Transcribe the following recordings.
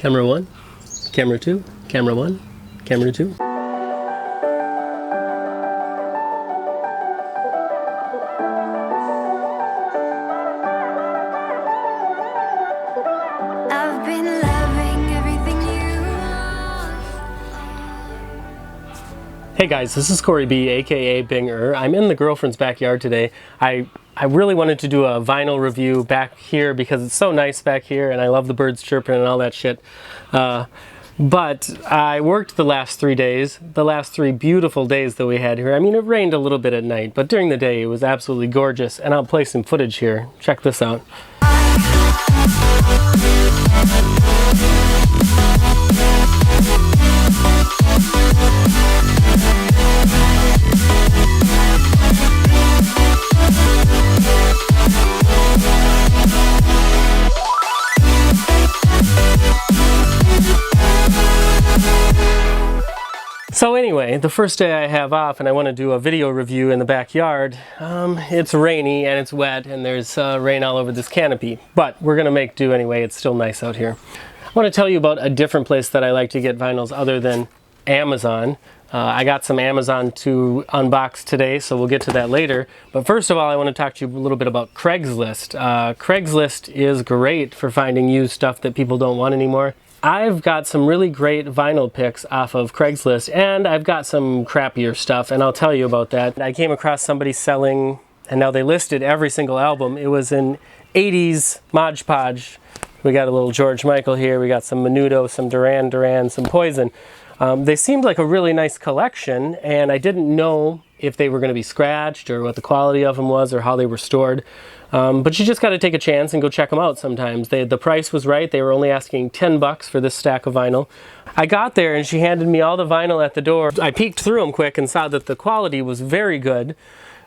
Camera 1, camera 2, camera 1, camera 2. I've been loving everything you are. Hey guys, this is Corey B, aka Binger. I'm in the girlfriend's backyard today. I really wanted to do a vinyl review back here because it's so nice back here and I love the birds chirping and all that shit. But I worked the last 3 days, the last 3 beautiful days that we had here. I mean, it rained a little bit at night, but during the day it was absolutely gorgeous. And I'll play some footage here. Check this out. So anyway, the first day I have off and I want to do a video review in the backyard. It's rainy and it's wet and there's rain all over this canopy, but we're going to make do anyway. It's still nice out here. I want to tell you about a different place that I like to get vinyls other than Amazon. I got some Amazon to unbox today, so we'll get to that later. But first of all, I want to talk to you a little bit about Craigslist. Craigslist is great for finding used stuff that people don't want anymore. I've got some really great vinyl picks off of Craigslist, and I've got some crappier stuff, and I'll tell you about that. I came across somebody selling, and now they listed every single album. It was an 80's Mod Podge. We got a little George Michael here, we got some Menudo, some Duran Duran, some Poison. They seemed like a really nice collection, and I didn't know if they were going to be scratched or what the quality of them was or how they were stored. But you just got to take a chance and go check them out sometimes. The price was right. They were only asking $10 for this stack of vinyl. I got there and she handed me all the vinyl at the door. I peeked through them quick and saw that the quality was very good.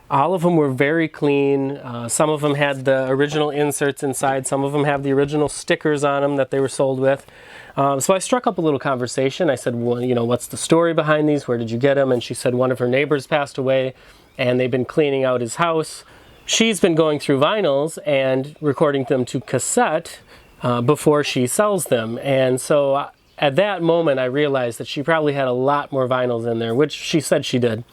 All of them were very clean. Some of them had the original inserts inside. Some of them have the original stickers on them that they were sold with. So I struck up a little conversation. I said, well, you know, what's the story behind these? Where did you get them? And she said one of her neighbors passed away and they've been cleaning out his house. She's been going through vinyls and recording them to cassette before she sells them. And so at that moment, I realized that she probably had a lot more vinyls in there, which she said she did.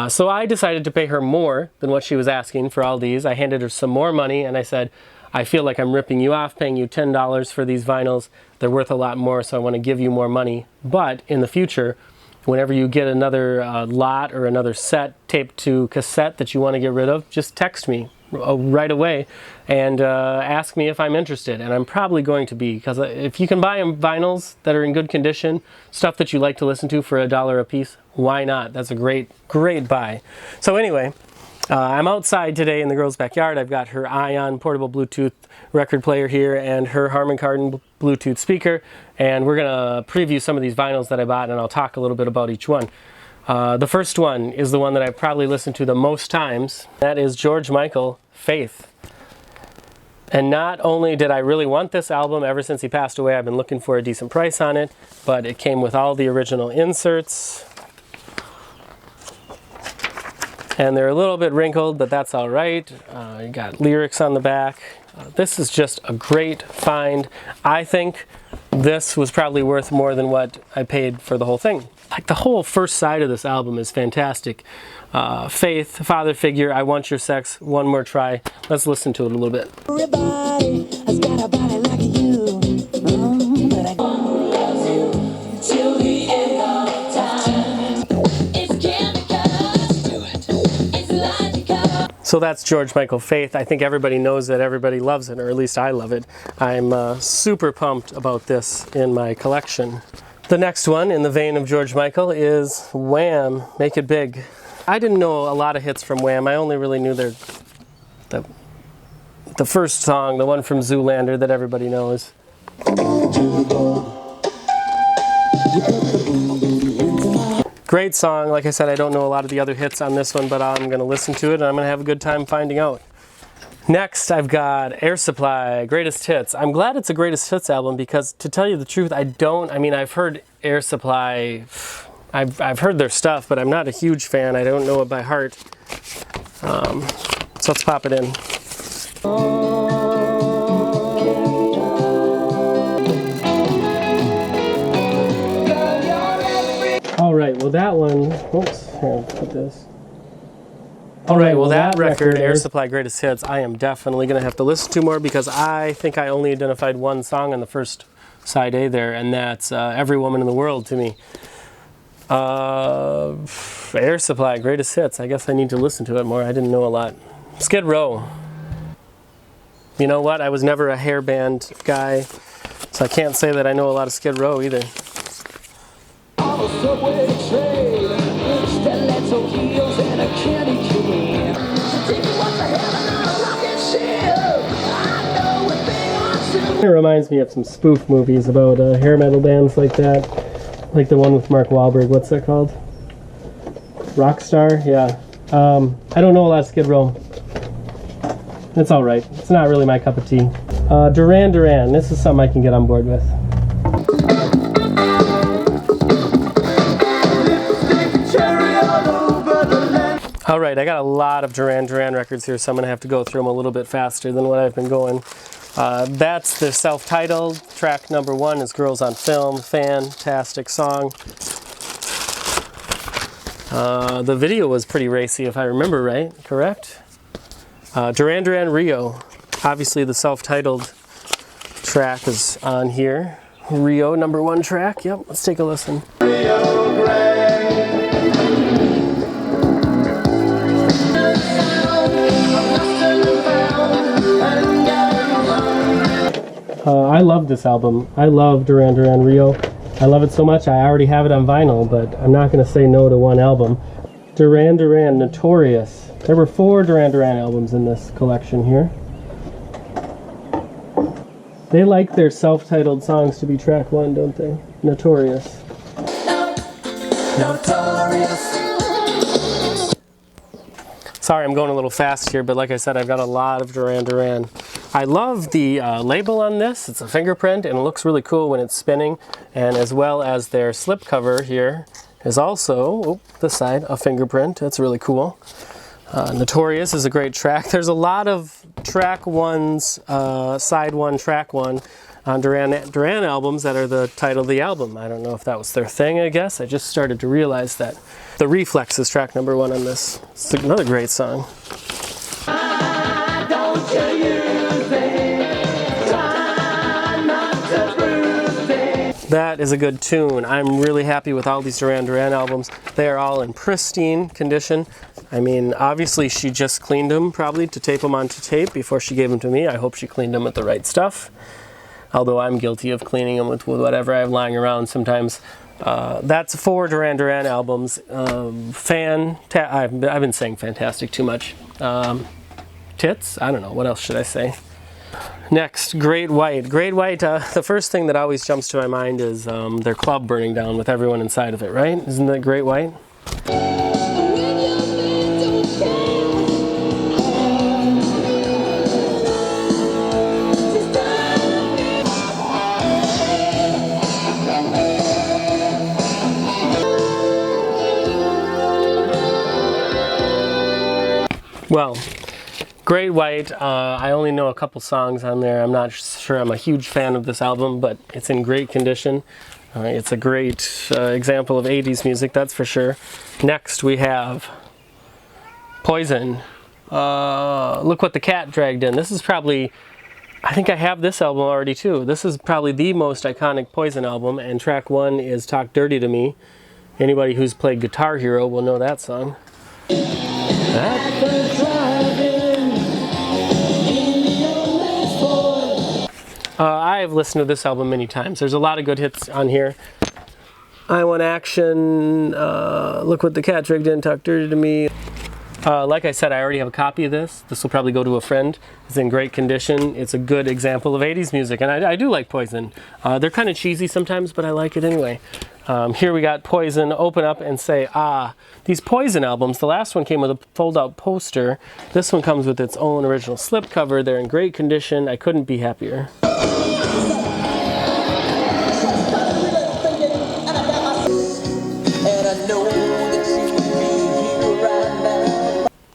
So I decided to pay her more than what she was asking for all these. I handed her some more money and I said, I feel like I'm ripping you off, paying you $10 for these vinyls. They're worth a lot more, so I want to give you more money. But in the future, whenever you get another lot or another set taped to cassette that you want to get rid of, just text me right away and ask me if I'm interested. And I'm probably going to be, because if you can buy vinyls that are in good condition, stuff that you like to listen to for $1 a piece, why not? That's a great buy. So anyway, I'm outside today in the girl's backyard. I've got her Ion portable Bluetooth record player here and her Harman Kardon Bluetooth speaker, and we're going to preview some of these vinyls that I bought, and I'll talk a little bit about each one. The first one is the one that I probably listened to the most times. That is George Michael, Faith. And not only did I really want this album ever since he passed away, I've been looking for a decent price on it, but it came with all the original inserts. And they're a little bit wrinkled, but that's all right. You got lyrics on the back. This is just a great find. I think this was probably worth more than what I paid for the whole thing. Like, the whole first side of this album is fantastic. Faith, Father Figure, I Want Your Sex, One More Try. Let's listen to it a little bit. Everybody has got a body like you. But I love you till the end of time. It's chemicals. Do it. It's logical. So that's George Michael, Faith. I think everybody knows that, everybody loves it, or at least I love it. I'm super pumped about this in my collection. The next one in the vein of George Michael is Wham! Make It Big. I didn't know a lot of hits from Wham! I only really knew the first song, the one from Zoolander that everybody knows. Great song. Like I said, I don't know a lot of the other hits on this one, but I'm going to listen to it and I'm going to have a good time finding out. Next, I've got Air Supply, Greatest Hits. I'm glad it's a Greatest Hits album because, to tell you the truth, I've heard Air Supply, I've heard their stuff, but I'm not a huge fan. I don't know it by heart. So let's pop it in. well that one, oops, here, I'll put this. All right, well that record, Air Supply Greatest Hits, I am definitely going to have to listen to more because I think I only identified one song on the first side A there, and that's Every Woman in the World to me. Air Supply Greatest Hits, I guess I need to listen to it more. I didn't know a lot. Skid Row. You know what? I was never a hair band guy, so I can't say that I know a lot of Skid Row either. It reminds me of some spoof movies about hair metal bands like that. Like the one with Mark Wahlberg. What's that called? Rockstar? Yeah. I don't know a lot of Skid Row. It's alright. It's not really my cup of tea. Duran Duran. This is something I can get on board with. Alright, I got a lot of Duran Duran records here, so I'm going to have to go through them a little bit faster than what I've been going. That's their self-titled. Track number 1 is Girls on Film. Fantastic song. The video was pretty racy, if I remember right, correct? Duran Duran Rio. Obviously the self-titled track is on here. Rio, number 1 track. Yep, let's take a listen. I love this album. I love Duran Duran Rio. I love it so much I already have it on vinyl, but I'm not going to say no to one album. Duran Duran Notorious. There were 4 Duran Duran albums in this collection here. They like their self-titled songs to be track 1, don't they? Notorious. Notorious. Sorry, I'm going a little fast here, but like I said, I've got a lot of Duran Duran. I love the label on this. It's a fingerprint, and it looks really cool when it's spinning. And as well as their slipcover here is also, this side, a fingerprint. That's really cool. Notorious is a great track. There's a lot of track ones, side 1, track 1 on Duran Duran albums that are the title of the album. I don't know if that was their thing, I guess. I just started to realize that. The Reflex is track number 1 on this. It's another great song. That is a good tune. I'm really happy with all these Duran Duran albums. They are all in pristine condition. I mean, obviously she just cleaned them probably to tape them onto tape before she gave them to me. I hope she cleaned them with the right stuff. Although I'm guilty of cleaning them with whatever I have lying around sometimes. That's 4 Duran Duran albums. I've been saying fantastic too much. Tits? I don't know. What else should I say? Next, Great White. Great White, the first thing that always jumps to my mind is their club burning down with everyone inside of it, right? Isn't that Great White? Well, Great White, I only know a couple songs on there. I'm not sure I'm a huge fan of this album, but it's in great condition. It's a great example of 80s music, that's for sure. Next we have Poison. Look What the Cat Dragged In. This is probably, I think I have this album already too. This is probably the most iconic Poison album, and track 1 is Talk Dirty to Me. Anybody who's played Guitar Hero will know that song. I've listened to this album many times. There's a lot of good hits on here. I Want Action, Look What the Cat Dragged In, Talk Dirty to Me. Like I said, I already have a copy of this. This will probably go to a friend. It's in great condition. It's a good example of 80s music, and I do like Poison. They're kind of cheesy sometimes, but I like it anyway. Here we got Poison, Open Up and Say Ah. These Poison albums, the last one came with a fold-out poster. This one comes with its own original slipcover. They're in great condition. I couldn't be happier.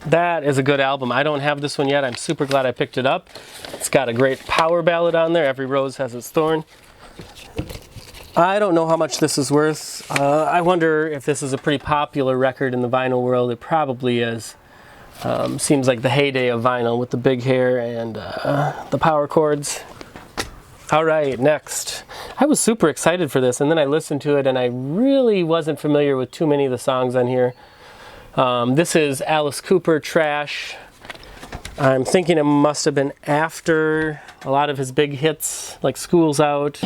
That is a good album. I don't have this one yet. I'm super glad I picked it up. It's got a great power ballad on there. Every Rose Has Its Thorn. I don't know how much this is worth. I wonder if this is a pretty popular record in the vinyl world. It probably is. Seems like the heyday of vinyl with the big hair and the power chords. All right, next. I was super excited for this, and then I listened to it, and I really wasn't familiar with too many of the songs on here. This is Alice Cooper, Trash. I'm thinking it must have been after a lot of his big hits, like School's Out.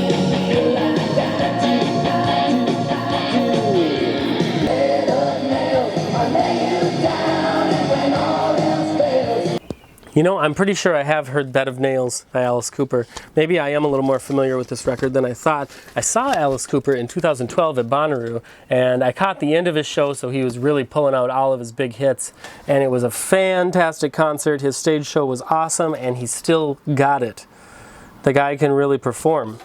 You know, I'm pretty sure I have heard Bed of Nails by Alice Cooper. Maybe I am a little more familiar with this record than I thought. I saw Alice Cooper in 2012 at Bonnaroo, and I caught the end of his show, so he was really pulling out all of his big hits. And it was a fantastic concert. His stage show was awesome, and he still got it. The guy can really perform.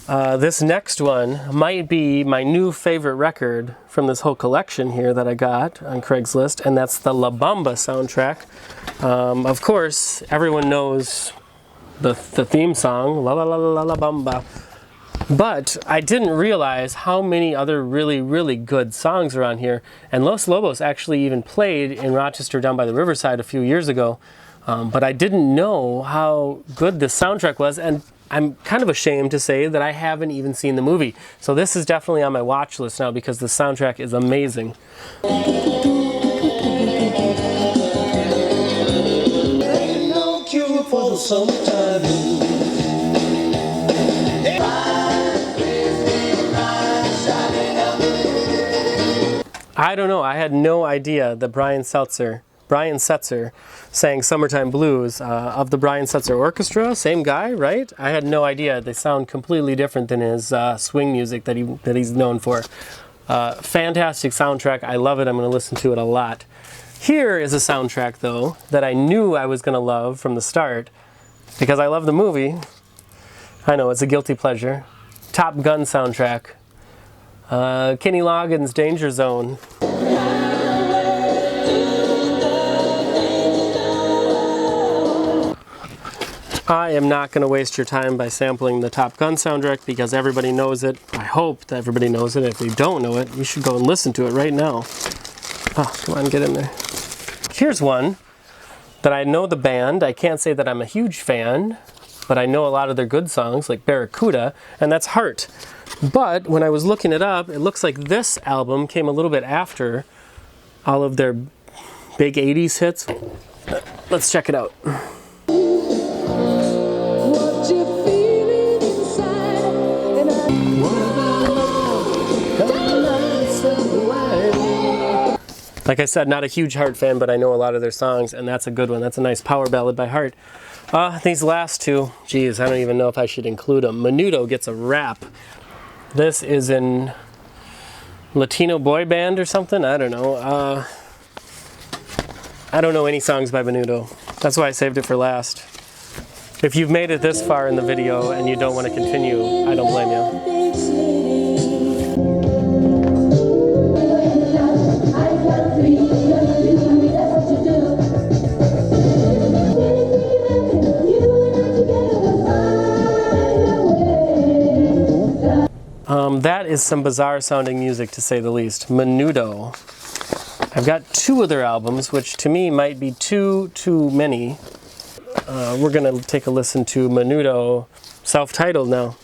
This next one might be my new favorite record from this whole collection here that I got on Craigslist, and that's the La Bamba soundtrack. Of course, everyone knows the theme song, La La La La La Bamba. But I didn't realize how many other really good songs are on here. And Los Lobos actually even played in Rochester down by the Riverside a few years ago. But I didn't know how good this soundtrack was, and I'm kind of ashamed to say that I haven't even seen the movie. So this is definitely on my watch list now because the soundtrack is amazing. Ain't no cure for the summertime. I don't know, I had no idea that Brian Setzer sang Summertime Blues of the Brian Setzer Orchestra. Same guy, right? I had no idea. They sound completely different than his swing music that he's known for. Fantastic soundtrack. I love it. I'm going to listen to it a lot. Here is a soundtrack, though, that I knew I was going to love from the start because I love the movie. I know, it's a guilty pleasure. Top Gun soundtrack. Kenny Loggins' Danger Zone. I am not going to waste your time by sampling the Top Gun soundtrack because everybody knows it. I hope that everybody knows it. If you don't know it, you should go and listen to it right now. Oh, come on, get in there. Here's one that I know the band. I can't say that I'm a huge fan, but I know a lot of their good songs, like Barracuda, and that's Heart. But when I was looking it up, it looks like this album came a little bit after all of their big 80s hits. Let's check it out. Like I said, not a huge Heart fan, but I know a lot of their songs, and that's a good one. That's a nice power ballad by Heart. These last two, geez, I don't even know if I should include them. Menudo gets a rap. This is an Latino boy band or something? I don't know. I don't know any songs by Menudo. That's why I saved it for last. If you've made it this far in the video and you don't want to continue, I don't blame you. That is some bizarre sounding music, to say the least. Menudo. I've got two of their albums, which to me might be too many. We're going to take a listen to Menudo, self-titled now.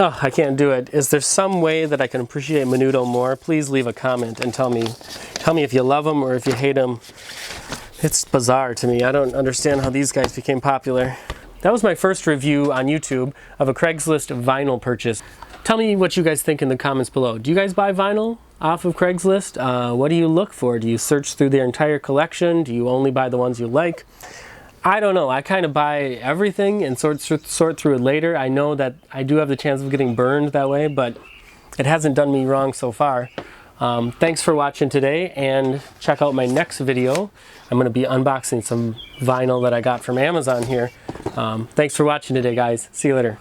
Oh, I can't do it. Is there some way that I can appreciate Menudo more? Please leave a comment and tell me if you love him or if you hate him. It's bizarre to me. I don't understand how these guys became popular. That was my first review on YouTube of a Craigslist vinyl purchase. Tell me what you guys think in the comments below. Do you guys buy vinyl off of Craigslist? What do you look for? Do you search through their entire collection? Do you only buy the ones you like? I don't know. I kind of buy everything and sort through it later. I know that I do have the chance of getting burned that way, but it hasn't done me wrong so far. Thanks for watching today, and check out my next video. I'm going to be unboxing some vinyl that I got from Amazon here. Thanks for watching today, guys. See you later.